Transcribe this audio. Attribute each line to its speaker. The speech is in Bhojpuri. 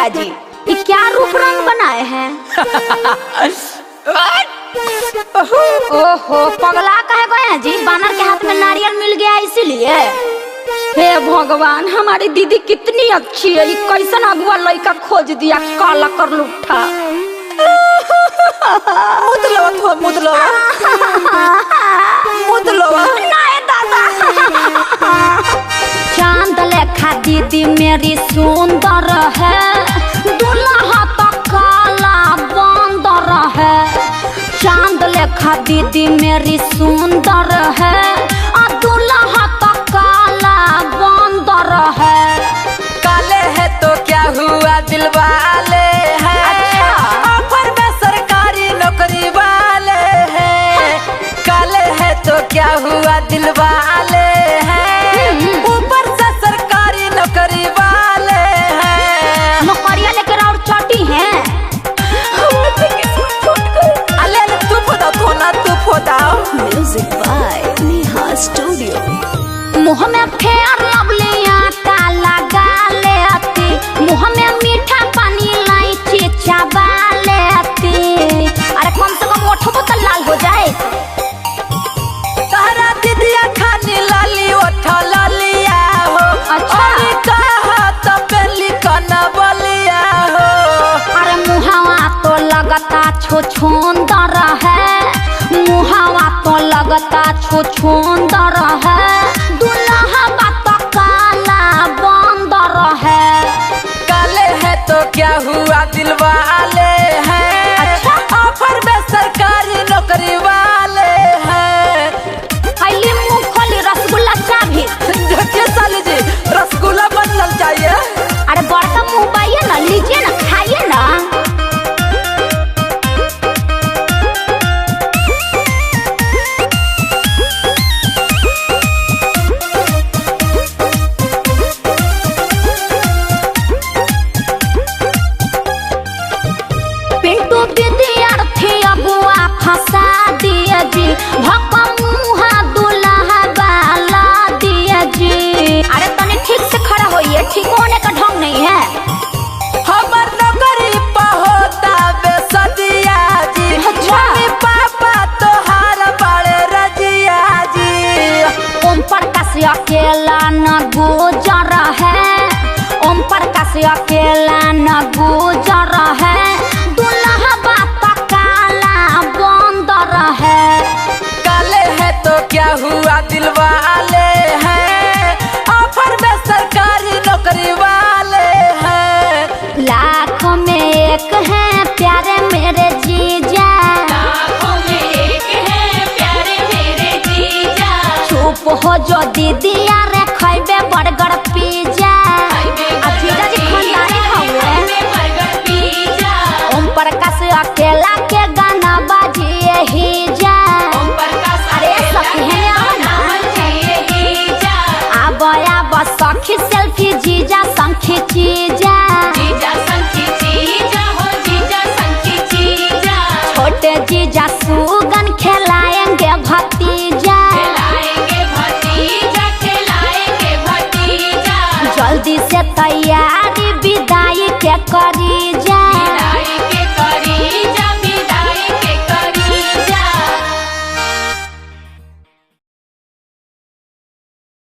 Speaker 1: जीजा जी, ये क्या रूप रंग बनाए हैं? ओहो, पगला कहे गए हैं जी? बानर के हाथ में नारियल मिल गया इसीलिए? हे भगवान, हमारी दीदी कितनी अच्छी है, ये कैसन अगुआ लड़का खोज दिया, काला कर लुट्ठा। चांद लेखा दीदी मेरी सुंदर है, दूल्हा तो काला बंदर है। चांद लेखा दीदी मेरी सुंदर है, और दूल्हा तो काला बंदर है।
Speaker 2: काले है तो क्या हुआ दिल वाले हैं। अच्छा। ऑफर में सरकारी नौकरी वाले हैं। काले है तो क्या हुआ दिल वाले हैं, ऊपर से सरकारी नौकरी वाले हैं।
Speaker 1: नौकरियां लेकर और चोटी हैं।
Speaker 2: अले तू फोड़ा थोना तू फोड़ा।
Speaker 1: Music by Neha studio. मुँह में फेयर लवलिया का लगा लेती, मुँह में मीठा पानी इलायची चबा लेती। अरे कम से कम ओठो तो लाल हो जाए।
Speaker 2: तारा दीदिया खानी लाली ओठा लालिया हो।
Speaker 1: अच्छा।
Speaker 2: और कहा तो पहली कना बलिया हो।
Speaker 1: अरे मुहावा तो लगता छुछुंदर है, मुहावा तो लगता छुछुंदर है। दूल्हा बात काला बंदर है।
Speaker 2: काले है तो क्या हुआ दिल वाले हैं।
Speaker 1: अच्छा।
Speaker 2: ऑफर में सरकारी नौकरी वाले हैं।
Speaker 1: पहले मुंह खोली, रसगुल्ला चाभी।
Speaker 2: देखिए साली जी, रसगुल्ला बनना चाहिए।
Speaker 1: अरे बड़का मुंह पाइए ना, लीजिए ना, खाइए ना। पिंटू विद्यार्थी अगुआ फंसा दिया जी, भक्का मुँहा दूल्हा वाला दिया जी। अरे तनी ठीक से खड़ा होइए, ठीक होने का ढंग नहीं है।
Speaker 2: हमर नौकरी होता बेसदिया जी।
Speaker 1: अच्छा।
Speaker 2: मम्मी पापा तोहार बड़े रजिया जी।
Speaker 1: ओम प्रकाश अकेला न गुजर है, ओम प्रकाश अकेला न गुजर है। दूल्हा बात काला बंदर है।
Speaker 2: काले है तो क्या हुआ दिल वाले हैं, ऑफर में सरकारी नौकरी वाले हैं।
Speaker 1: लाखों में एक है प्यारे मेरे जीजा,
Speaker 3: लाखों में एक है प्यारे मेरे जीजा।
Speaker 1: चुप हो जो दीदी यारे, खैबे बर्गर पिज्जा। आ जीजा जी खानदानी हुए।
Speaker 3: Burger pizza.
Speaker 1: ओम प्रकाश अकेला के गाना बाजिए ही जा।
Speaker 3: ओम प्रकाश
Speaker 1: अरे सखी है ना, आब सखी सेल्फी जीजा संखी चीजा।
Speaker 3: जीजा संखी जीजा हो, जीजा संखी जीजा।
Speaker 1: छोटे जीजा सुगन खिलाएंगे भतीजा।
Speaker 3: खिलाएंगे भतीजा, खिलाएंगे भतीजा।
Speaker 1: जल्दी से तैयारी विदाई के करी जा।